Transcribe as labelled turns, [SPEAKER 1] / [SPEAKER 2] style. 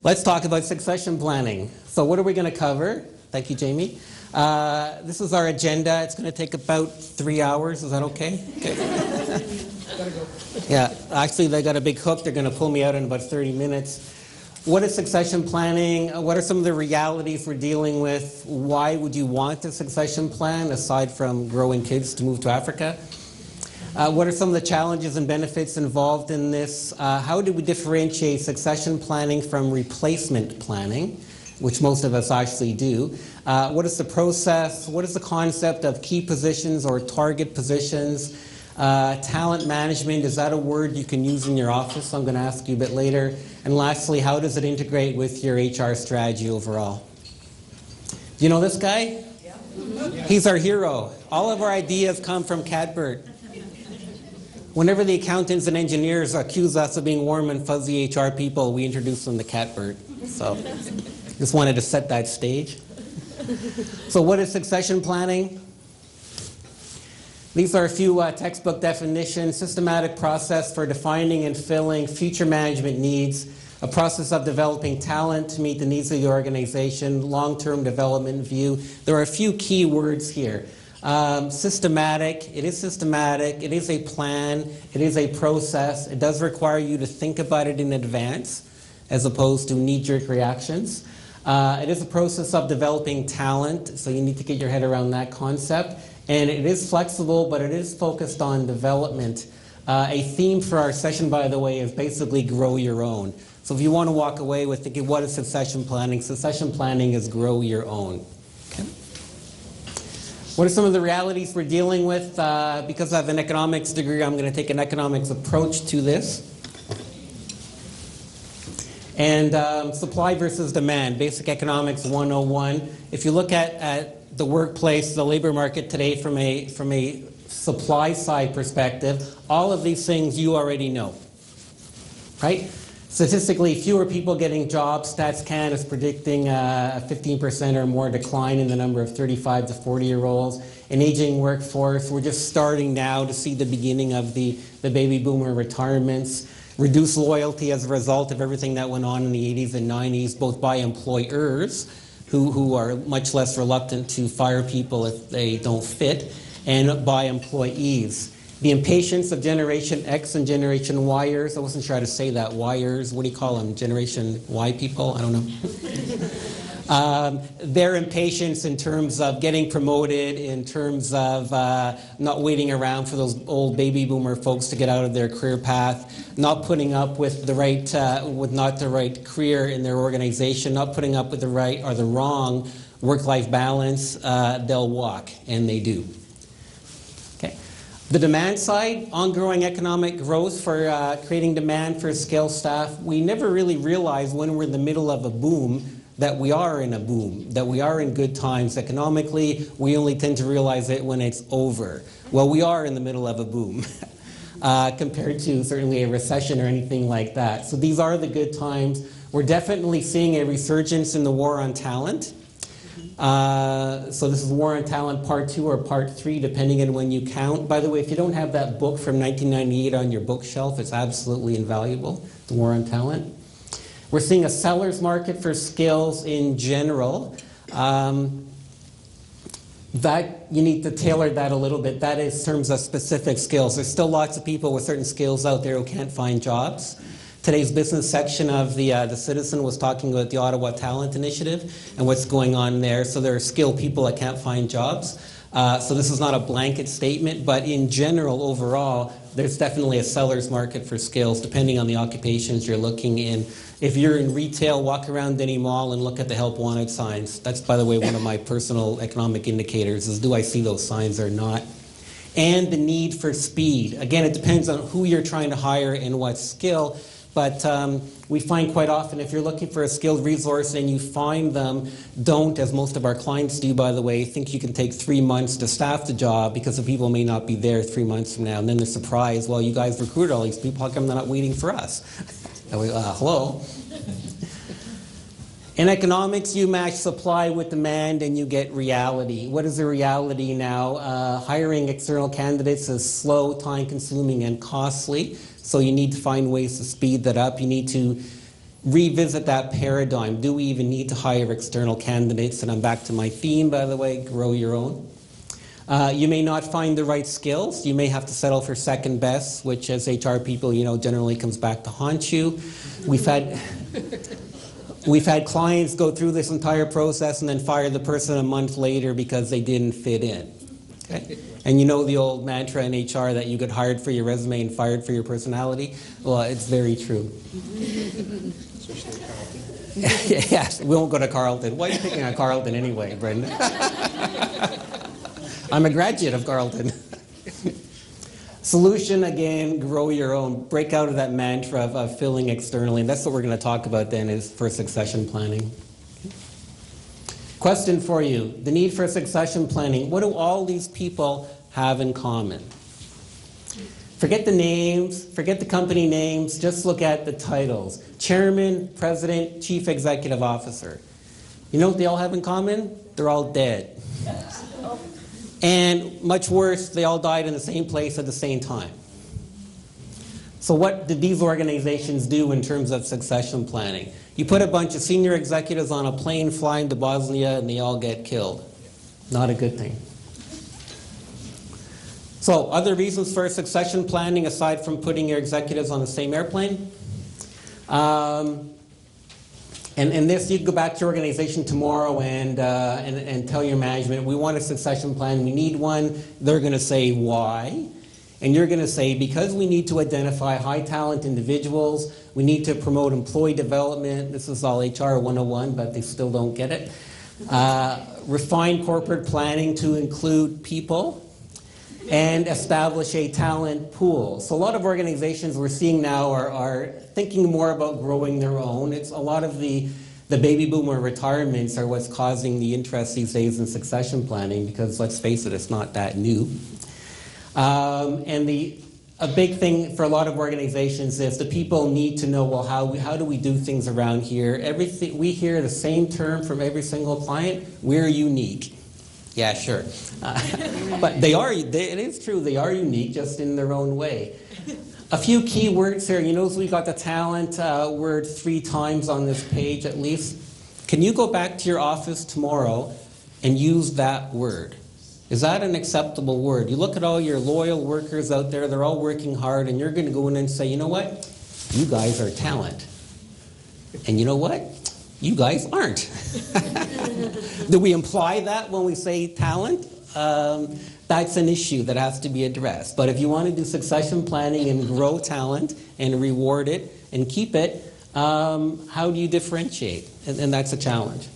[SPEAKER 1] Let's talk about succession planning. So what are we going to cover? Thank you, Jamie. This is our agenda. It's going to take about 3 hours. Is that okay? Okay.
[SPEAKER 2] Gotta go.
[SPEAKER 1] Yeah, actually they got a big hook. They're going to pull me out in about 30 minutes. What is succession planning? What are some of the realities we're dealing with? Why would you want a succession plan aside from growing kids to move to Africa? What are some of the challenges and benefits involved in this? How do we differentiate succession planning from replacement planning, which most of us actually do? What is the process? What is the concept of key positions or target positions? Talent management, is that a word you can use in your office? I'm going to ask you a bit later. And lastly, how does it integrate with your HR strategy overall? Do you know this guy?
[SPEAKER 2] Yeah.
[SPEAKER 1] He's our hero. All of our ideas come from Cadbert. Whenever the accountants and engineers accuse us of being warm and fuzzy HR people, we introduce them to Cadbert. So just wanted to set that stage. So what is succession planning? These are a few textbook definitions. Systematic process for defining and filling future management needs, a process of developing talent to meet the needs of the organization, long-term development view. There are a few key words here. Systematic, it is a plan, it is a process. It does require you to think about it in advance as opposed to knee-jerk reactions. It is a process of developing talent, so you need to get your head around that concept. And it is flexible, but it is focused on development. A theme for our session, by the way, is basically grow your own. So if you want to walk away with thinking, what is succession planning? Succession planning is grow your own. Okay. What are some of the realities we're dealing with? Because I have an economics degree, I'm going to take an economics approach to this. And supply versus demand, basic economics 101. If you look at the workplace, the labor market today from a supply side perspective, all of these things you already know, right? Statistically, fewer people getting jobs. Stats Can is predicting a 15% or more decline in the number of 35 to 40-year-olds. An aging workforce, we're just starting now to see the beginning of the baby boomer retirements. Reduced loyalty as a result of everything that went on in the 80s and 90s, both by employers, who are much less reluctant to fire people if they don't fit, and by employees. The impatience of Generation X and Generation Yers, I wasn't sure how to say that, Yers, what do you call them, Generation Y people? I don't know. Their impatience in terms of getting promoted, in terms of not waiting around for those old baby boomer folks to get out of their career path, not putting up with the right, not the right career in their organization, not putting up with the right or the wrong work-life balance, they'll walk, and they do. Okay. The demand side, ongoing economic growth for creating demand for skilled staff. We never really realize when we're in the middle of a boom that we are in a boom, that we are in good times economically. We only tend to realize it when it's over. Well, we are in the middle of a boom compared to certainly a recession or anything like that. So these are the good times. We're definitely seeing a resurgence in the war on talent. So this is War on Talent Part 2 or Part 3, depending on when you count. By the way, if you don't have that book from 1998 on your bookshelf, it's absolutely invaluable, The War on Talent. We're seeing a seller's market for skills in general. That you need to tailor that a little bit. That is in terms of specific skills. There's still lots of people with certain skills out there who can't find jobs. Today's business section of the Citizen was talking about the Ottawa Talent Initiative and what's going on there. So there are skilled people that can't find jobs. So this is not a blanket statement, but in general, overall, there's definitely a seller's market for skills, depending on the occupations you're looking in. If you're in retail, walk around any mall and look at the help wanted signs. That's, by the way, one of my personal economic indicators is, do I see those signs or not? And the need for speed. Again, it depends on who you're trying to hire and what skill. But we find quite often if you're looking for a skilled resource and you find them, don't, as most of our clients do, by the way, think you can take 3 months to staff the job because the people may not be there 3 months from now. And then they're surprised, well, you guys recruited all these people, how come they're not waiting for us? Hello? In economics, you match supply with demand and you get reality. What is the reality now? Hiring external candidates is slow, time-consuming, and costly. So you need to find ways to speed that up. You need to revisit that paradigm. Do we even need to hire external candidates? And I'm back to my theme, by the way, grow your own. You may not find the right skills. You may have to settle for second best, which as HR people, generally comes back to haunt you. We've had clients go through this entire process and then fire the person a month later because they didn't fit in. Okay? And you know the old mantra in HR that you get hired for your resume and fired for your personality? Well, it's very true.
[SPEAKER 2] Especially Carlton.
[SPEAKER 1] Yes, we won't go to Carleton. Why are you picking on Carleton anyway, Brendan? I'm a graduate of Carleton. Solution, again, grow your own. Break out of that mantra of filling externally. And that's what we're going to talk about then is for succession planning. Question for you. The need for succession planning. What do all these people have in common? Forget the names, forget the company names, just look at the titles. Chairman, President, Chief Executive Officer. You know what they all have in common? They're all dead. And much worse, they all died in the same place at the same time. So what did these organizations do in terms of succession planning? You put a bunch of senior executives on a plane flying to Bosnia and they all get killed. Not a good thing. So other reasons for succession planning aside from putting your executives on the same airplane? And this, you can go back to your organization tomorrow and tell your management, we want a succession plan, we need one. They're going to say, why? And you're going to say, because we need to identify high talent individuals, we need to promote employee development. This is all HR 101, but they still don't get it. Refine corporate planning to include people. And establish a talent pool. So a lot of organizations we're seeing now are thinking more about growing their own. It's a lot of the baby boomer retirements are what's causing the interest these days in succession planning because let's face it, it's not that new. And a big thing for a lot of organizations is the people need to know, well, how do we do things around here? Everything we hear the same term from every single client. We're unique. Yeah, sure. But it is true, they are unique, just in their own way. A few key words here. You notice we got the talent word 3 times on this page at least. Can you go back to your office tomorrow and use that word? Is that an acceptable word? You look at all your loyal workers out there, they're all working hard, and you're going to go in and say, you know what? You guys are talent. And you know what? You guys aren't. Do we imply that when we say talent? That's an issue that has to be addressed. But if you want to do succession planning and grow talent and reward it and keep it, how do you differentiate? And that's a challenge.